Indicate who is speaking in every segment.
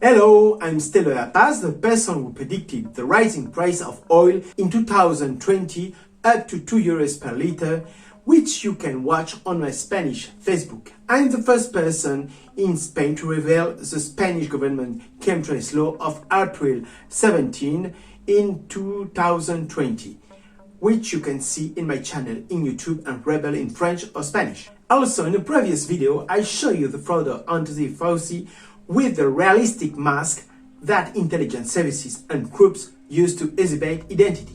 Speaker 1: Hello, I'm Klaus Swchab, the person who predicted the rising price of oil in 2020 up to €2 per liter, which you can watch on my Spanish Facebook. I'm the first person in Spain to reveal the Spanish government chemtrails law of April 17 in 2020, which you can see in my channel in YouTube and Rebel in French or Spanish. Also, in a previous video, I show you the fraud of Anthony Fauci with the realistic mask that intelligence services and groups use to exhibit identity.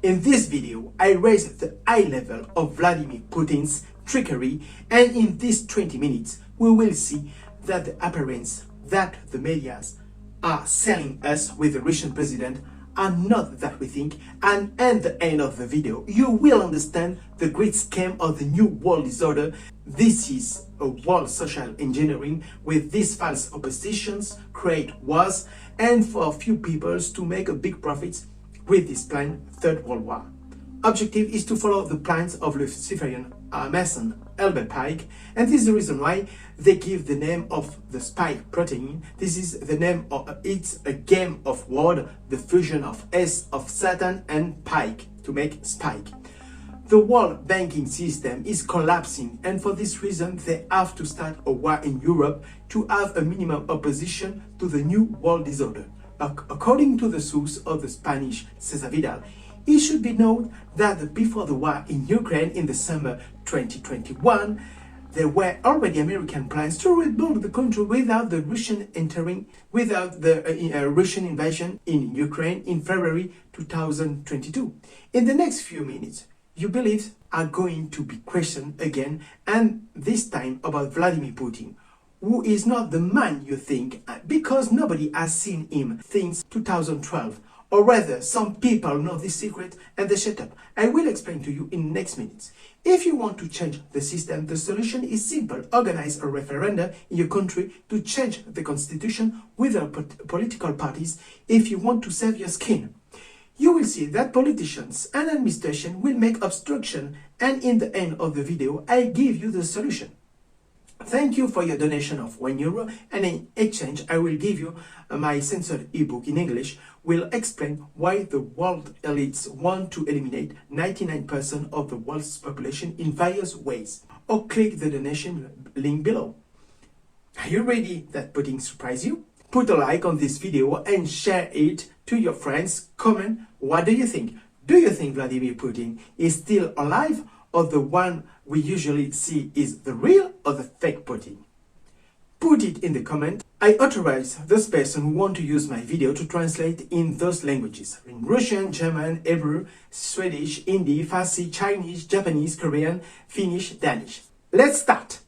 Speaker 1: In this video, I raise the eye level of Vladimir Putin's trickery, and in these 20 minutes, we will see that the appearance that the medias are selling us with the Russian president are not that we think, and at the end of the video you will understand the great scam of the new world disorder. This is a world social engineering with these false oppositions, create wars, and for a few peoples to make a big profits with this planned Third World War. Objective is to follow the plans of Luciferian Mason Albert Pike, and this is the reason why they give the name of the spike protein. This is the name of it's a game of word, the fusion of S of Satan and Pike to make spike. The world banking system is collapsing, and for this reason they have to start a war in Europe to have a minimum opposition to the new world disorder. According to the source of the Spanish Cesar Vidal, it should be known that before the war in Ukraine in December 2021, there were already American plans to rebuild the country without the Russian Russian invasion in Ukraine in February 2022. In the next few minutes, your beliefs are going to be questioned again, and this time about Vladimir Putin, who is not the man you think, because nobody has seen him since 2012. Or rather, some people know this secret and they shut up. I will explain to you in next minutes. If you want to change the system, the solution is simple. Organize a referendum in your country to change the constitution without political parties if you want to save your skin. You will see that politicians and administration will make obstruction, and in the end of the video, I give you the solution. Thank you for your donation of €1, and in exchange I will give you my censored ebook in English, will explain why the world elites want to eliminate 99% of the world's population in various ways. Or click the donation link below. Are you ready that Putin surprise you? Put a like on this video and share it to your friends. Comment, what do you think? Do you think Vladimir Putin is still alive, or the one we usually see is the real or the fake Putin? Put it in the comment. I authorize this person who want to use my video to translate in those languages: in Russian, German, Hebrew, Swedish, Hindi, Farsi, Chinese, Japanese, Korean, Finnish, Danish. Let's start!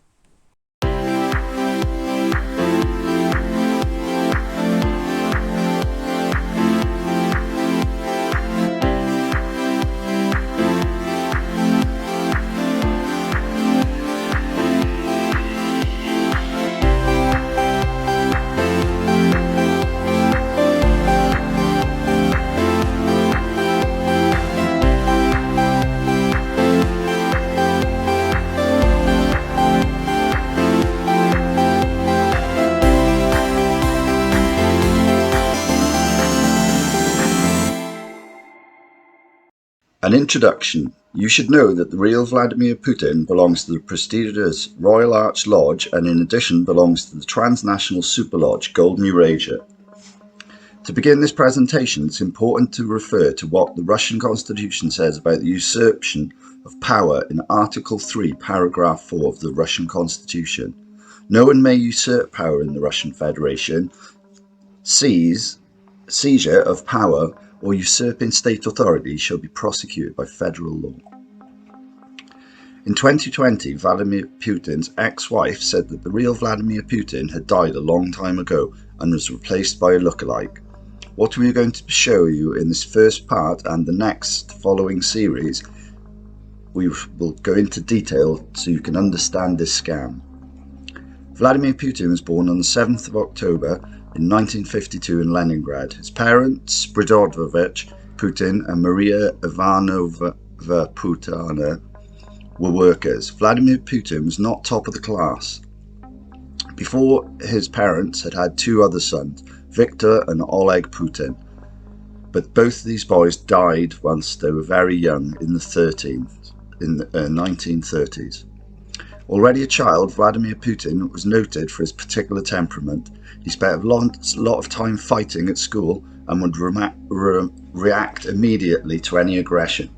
Speaker 2: An introduction. You should know that the real Vladimir Putin belongs to the prestigious Royal Arch Lodge, and in addition belongs to the transnational super lodge Golden Eurasia. To begin this presentation, it's important to refer to what the Russian Constitution says about the usurpation of power in Article 3, Paragraph 4 of the Russian Constitution. No one may usurp power in the Russian Federation. Seizure of power or usurping state authority shall be prosecuted by federal law. In 2020, Vladimir Putin's ex-wife said that the real Vladimir Putin had died a long time ago and was replaced by a lookalike. What we are going to show you in this first part and the next following series, we will go into detail so you can understand this scam. Vladimir Putin was born on the 7th of October in 1952 in Leningrad. His parents, Spridovovich Putin and Maria Ivanovna Putana, were workers. Vladimir Putin was not top of the class. Before his parents had had two other sons, Viktor and Oleg Putin, but both of these boys died once they were very young in the 1930s. Already a child, Vladimir Putin was noted for his particular temperament. He spent a lot of time fighting at school and would react immediately to any aggression.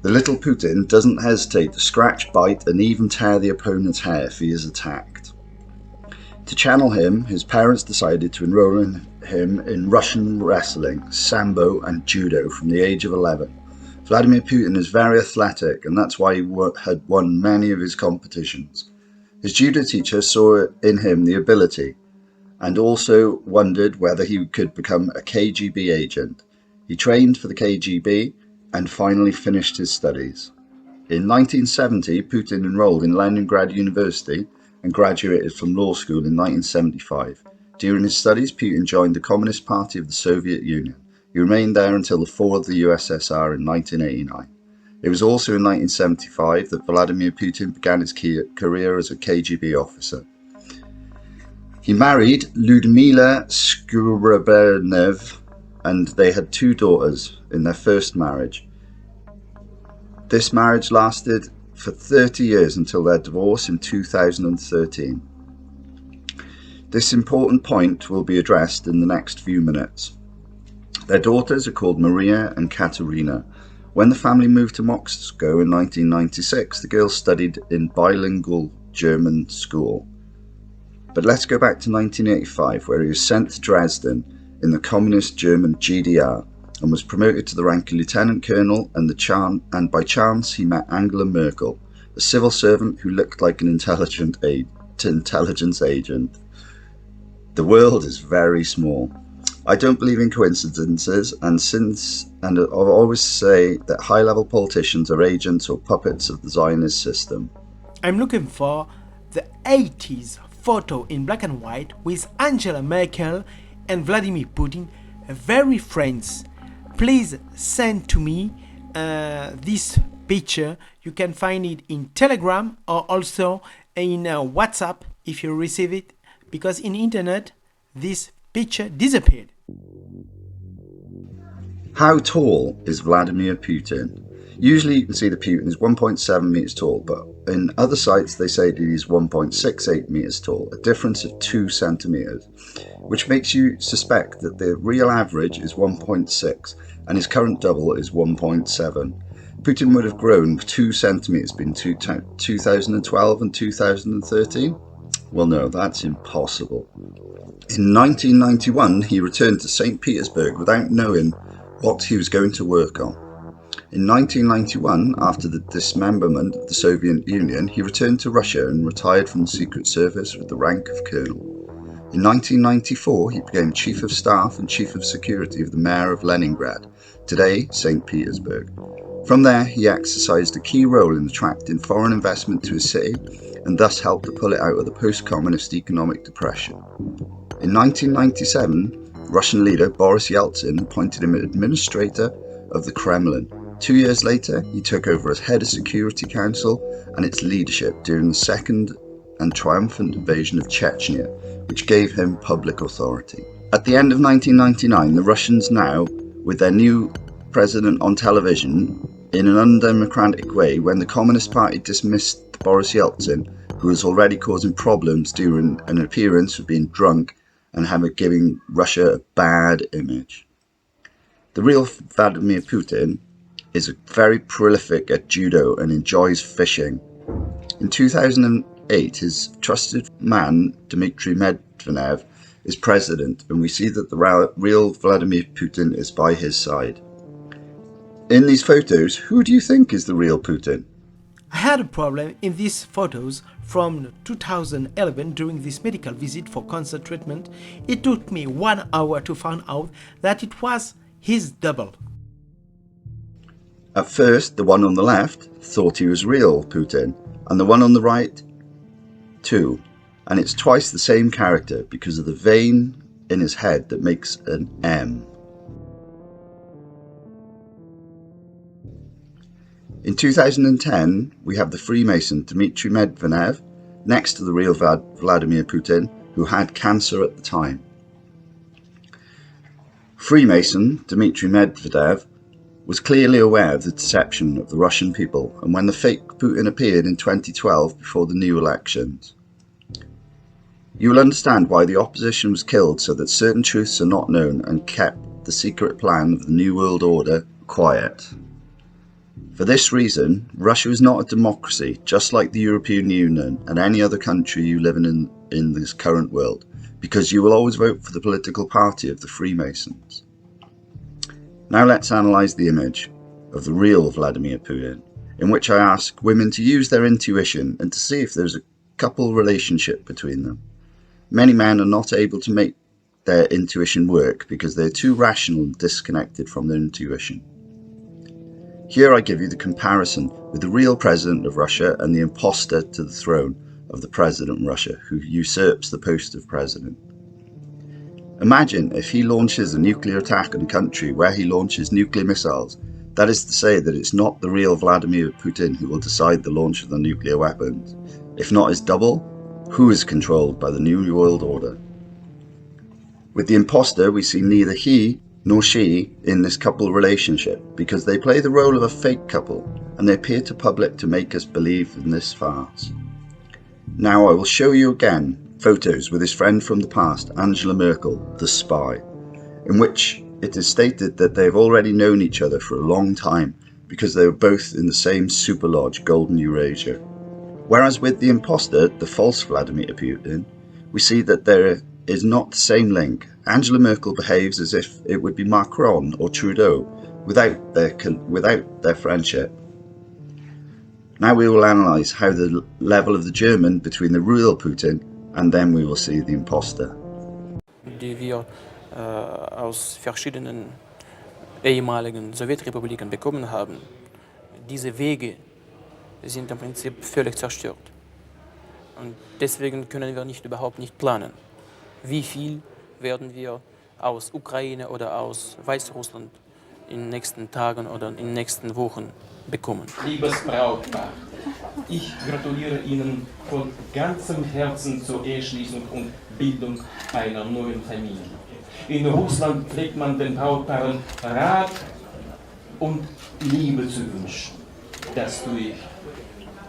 Speaker 2: The little Putin doesn't hesitate to scratch, bite, and even tear the opponent's hair if he is attacked. To channel him, his parents decided to enroll him in Russian wrestling, sambo, and judo from the age of 11. Vladimir Putin is very athletic, and that's why he had won many of his competitions. His judo teacher saw in him the ability, and also wondered whether he could become a KGB agent. He trained for the KGB and finally finished his studies. In 1970, Putin enrolled in Leningrad University and graduated from law school in 1975. During his studies, Putin joined the Communist Party of the Soviet Union. He remained there until the fall of the USSR in 1989. It was also in 1975 that Vladimir Putin began his career as a KGB officer. He married Lyudmila Skrubenev, and they had two daughters in their first marriage. This marriage lasted for 30 years until their divorce in 2013. This important point will be addressed in the next few minutes. Their daughters are called Maria and Katerina. When the family moved to Moscow in 1996, the girls studied in bilingual German school. But let's go back to 1985, where he was sent to Dresden in the communist German GDR and was promoted to the rank of lieutenant colonel, and by chance he met Angela Merkel, a civil servant who looked like an intelligence agent. The world is very small. I don't believe in coincidences, and I always say that high-level politicians are agents or puppets of the Zionist system.
Speaker 1: I'm looking for the 80s photo in black and white with Angela Merkel and Vladimir Putin, very friends. Please send to me this picture. You can find it in Telegram or also in WhatsApp if you receive it, because in internet this picture disappeared.
Speaker 2: How tall is Vladimir Putin? Usually you can see that Putin is 1.7 meters tall, but in other sites they say that he's 1.68 meters tall, a difference of 2 centimeters, which makes you suspect that the real average is 1.6 and his current double is 1.7. Putin would have grown 2 centimeters between 2012 and 2013? Well, no, that's impossible. In 1991, he returned to St. Petersburg without knowing what he was going to work on. In 1991, after the dismemberment of the Soviet Union, he returned to Russia and retired from the Secret Service with the rank of colonel. In 1994, he became Chief of Staff and Chief of Security of the Mayor of Leningrad, today St. Petersburg. From there, he exercised a key role in attracting foreign investment to his city and thus helped to pull it out of the post-communist economic depression. In 1997, Russian leader Boris Yeltsin appointed him administrator of the Kremlin. 2 years later, he took over as head of Security Council and its leadership during the second and triumphant invasion of Chechnya, which gave him public authority. At the end of 1999, the Russians now, with their new president on television, in an undemocratic way, when the Communist Party dismissed Boris Yeltsin, who was already causing problems during an appearance for being drunk and giving Russia a bad image. The real Vladimir Putin is very prolific at judo and enjoys fishing. In 2008, his trusted man, Dmitry Medvedev, is president, and we see that the real Vladimir Putin is by his side. In these photos, who do you think is the real Putin?
Speaker 1: I had a problem in these photos from 2011 during this medical visit for cancer treatment. It took me 1 hour to find out that it was his double.
Speaker 2: At first, the one on the left thought he was real Putin, and the one on the right too. And it's twice the same character because of the vein in his head that makes an M. In 2010, we have the Freemason Dmitry Medvedev next to the real Vladimir Putin, who had cancer at the time. Freemason Dmitry Medvedev was clearly aware of the deception of the Russian people, and when the fake Putin appeared in 2012 before the new elections, you will understand why the opposition was killed so that certain truths are not known and kept the secret plan of the New World Order quiet. For this reason, Russia is not a democracy, just like the European Union and any other country you live in this current world, because you will always vote for the political party of the Freemasons. Now let's analyse the image of the real Vladimir Putin, in which I ask women to use their intuition and to see if there's a couple relationship between them. Many men are not able to make their intuition work because they're too rational and disconnected from their intuition. Here I give you the comparison with the real president of Russia and the imposter to the throne of the president of Russia who usurps the post of president. Imagine if he launches a nuclear attack on a country where he launches nuclear missiles. That is to say that it's not the real Vladimir Putin who will decide the launch of the nuclear weapons. If not his double, who is controlled by the New World Order? With the imposter, we see neither he nor she in this couple relationship because they play the role of a fake couple and they appear to public to make us believe in this farce. Now I will show you again photos with his friend from the past, Angela Merkel, the spy, in which it is stated that they have already known each other for a long time because they were both in the same super lodge, Golden Eurasia. Whereas with the imposter, the false Vladimir Putin, we see that there is not the same link. Angela Merkel behaves as if it would be Macron or Trudeau without their friendship. Now we will analyse how the level of the German between the real Putin and then we will see the imposter.
Speaker 3: Die wir aus verschiedenen ehemaligen Sowjetrepubliken bekommen haben, diese Wege sind im Prinzip völlig zerstört. Und deswegen können wir überhaupt nicht planen, wie viel werden wir aus Ukraine oder aus Weißrussland in den nächsten Tagen oder in den nächsten Wochen bekommen.
Speaker 4: Liebes Brautpaar, ich gratuliere Ihnen von ganzem Herzen zur Eheschließung und Bildung einer neuen Familie. In Russland pflegt man den Brautpaaren Rat und Liebe zu wünschen. Das tue ich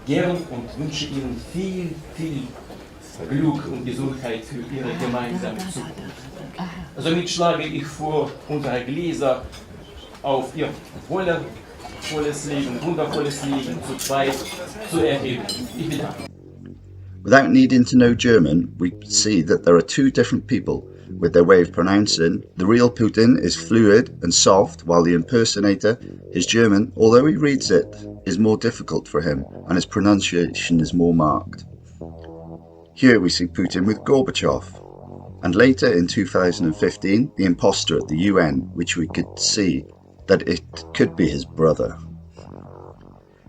Speaker 4: gern und wünsche Ihnen viel, viel Glück und Gesundheit für Ihre gemeinsame Zukunft. Somit schlage ich vor, unsere Gläser auf Ihr wundervolles Leben zu zweit zu erheben. Ich bedanke mich.
Speaker 2: Without needing to know German, we see that there are two different people with their way of pronouncing. The real Putin is fluid and soft, while the impersonator, his German, although he reads it, is more difficult for him and his pronunciation is more marked. Here we see Putin with Gorbachev, and later in 2015, the imposter at the UN, which we could see that it could be his brother.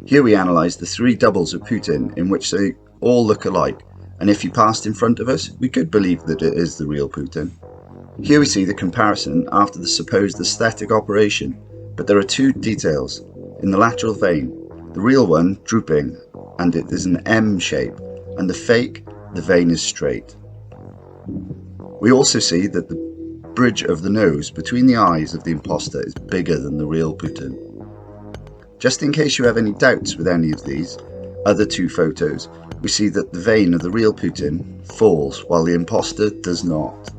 Speaker 2: Here we analyse the three doubles of Putin in which they all look alike, and if he passed in front of us, we could believe that it is the real Putin. Here we see the comparison after the supposed aesthetic operation, but there are two details. In the lateral vein, the real one drooping, and it is an M shape, and the fake, the vein is straight. We also see that the bridge of the nose between the eyes of the imposter is bigger than the real Putin. Just in case you have any doubts with any of these other two photos, we see that the vein of the real Putin falls while the imposter does not.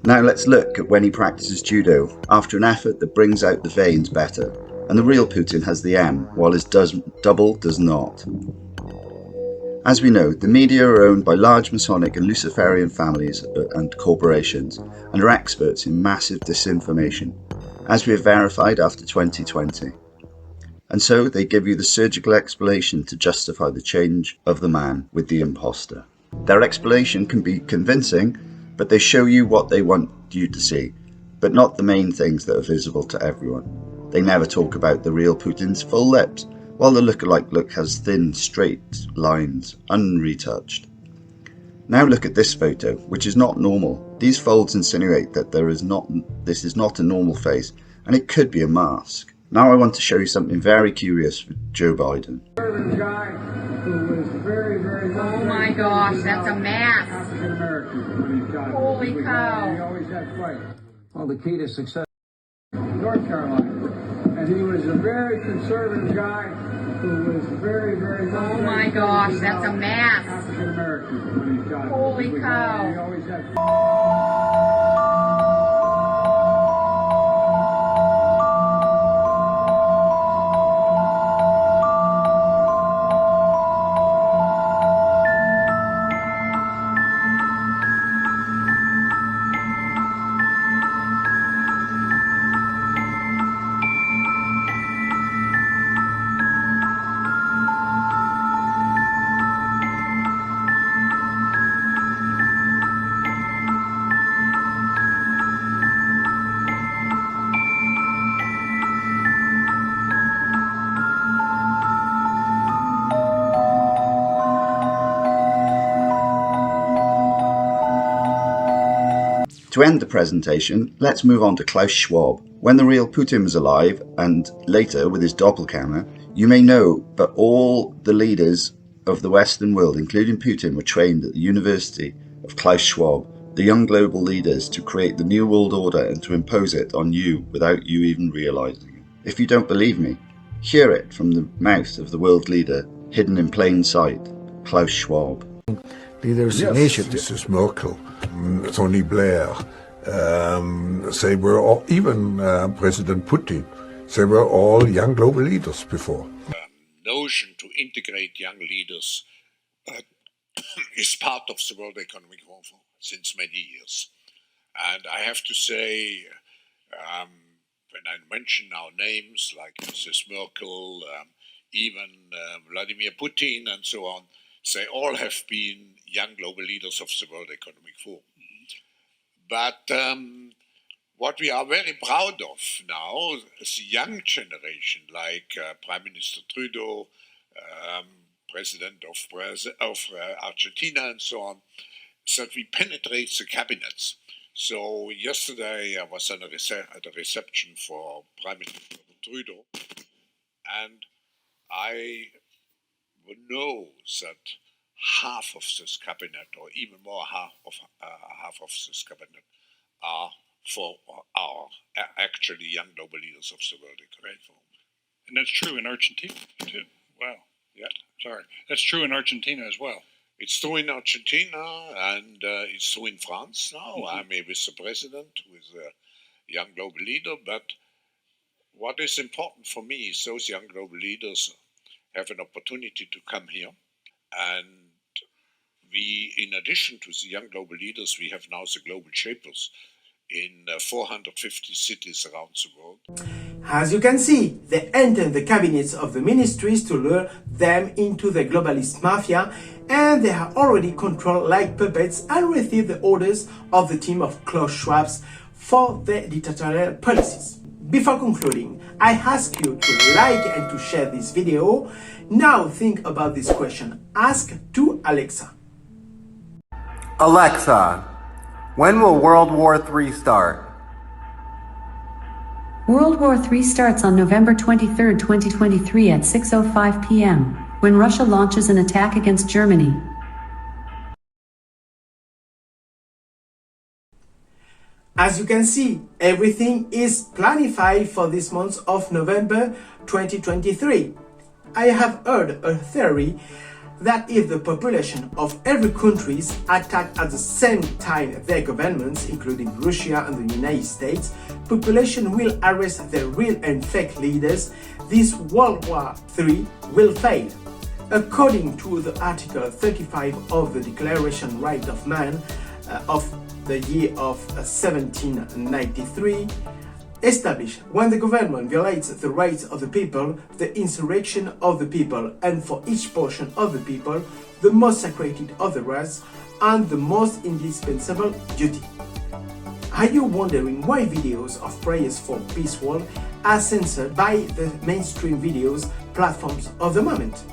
Speaker 2: Now let's look at when he practices judo after an effort that brings out the veins better, and the real Putin has the M while his double does not. As we know, the media are owned by large Masonic and Luciferian families and corporations and are experts in massive disinformation, as we have verified after 2020. And so they give you the surgical explanation to justify the change of the man with the imposter. Their explanation can be convincing, but they show you what they want you to see, but not the main things that are visible to everyone. They never talk about the real Putin's full lips, while the lookalike look has thin, straight lines, unretouched. Now look at this photo, which is not normal. These folds insinuate that this is not a normal face, and it could be a mask. Now I want to show you something very curious with Joe Biden.
Speaker 5: Guy who was very, very, oh my gosh, that's a mass.
Speaker 6: African Americans when he got
Speaker 5: Holy
Speaker 6: we
Speaker 5: cow.
Speaker 6: always had fights. Well, the key to success in North Carolina. And he was a very conservative guy who was very, very
Speaker 5: Oh my gosh, that's a mass.
Speaker 6: African Americans when he got
Speaker 5: Holy cow.
Speaker 6: we always had
Speaker 2: To end the presentation, let's move on to Klaus Schwab. When the real Putin was alive, and later with his doppelganger, you may know that all the leaders of the Western world, including Putin, were trained at the University of Klaus Schwab, the young global leaders to create the New World Order and to impose it on you without you even realizing it. If you don't believe me, hear it from the mouth of the world leader, hidden in plain sight, Klaus Schwab.
Speaker 7: Leaders' initiatives.
Speaker 8: Mrs. Merkel, Tony Blair, they were all, even President Putin, they were all young global leaders before.
Speaker 9: Notion to integrate young leaders is part of the World Economic Forum since many years. And I have to say, when I mention now names like Mrs. Merkel, even Vladimir Putin and so on, they all have been young global leaders of the World Economic Forum. But what we are very proud of now is the young generation, like Prime Minister Trudeau, President of Argentina and so on, is that we penetrate the cabinets. So yesterday I was at a reception for Prime Minister Trudeau, and I know that half of this cabinet, or even more half of this cabinet, are actually young global leaders of the World Economic Forum.
Speaker 10: And that's true in Argentina too. Wow.
Speaker 9: Yeah.
Speaker 10: Sorry. That's true in Argentina as well.
Speaker 9: It's true in Argentina, and it's true in France now. I'm with the president, who is a young global leader. But what is important for me is those young global leaders have an opportunity to come here. And we, in addition to the young global leaders, we have now the global shapers in 450 cities around the world.
Speaker 1: As you can see, they enter the cabinets of the ministries to lure them into the globalist mafia, and they are already controlled like puppets and receive the orders of the team of Klaus Schwab for their dictatorial policies. Before concluding, I ask you to like and to share this video. Now think about this question. Ask to Alexa.
Speaker 11: Alexa, when will World War III start?
Speaker 12: World War III starts on November 23, 2023 at 6:05 p.m., when Russia launches an attack against Germany.
Speaker 1: As you can see, everything is planified for this month of November 2023. I have heard a theory that if the population of every country attack at the same time their governments, including Russia and the United States, population will arrest their real and fake leaders. This World War III will fail. According to the Article 35 of the Declaration of Rights of Man of the year of 1793, established when the government violates the rights of the people, the insurrection of the people, and for each portion of the people, the most sacred of the rights and the most indispensable duty. Are you wondering why videos of prayers for peace world are censored by the mainstream videos platforms of the moment?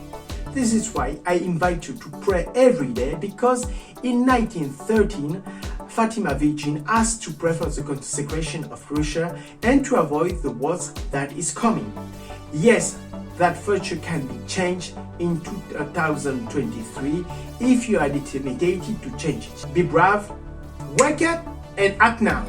Speaker 1: This is why I invite you to pray every day, because in 1913, Fatima Virgin asked to pray for the consecration of Russia and to avoid the wars that is coming. Yes, that future can be changed in 2023 if you are determined to change it. Be brave, wake up and act now.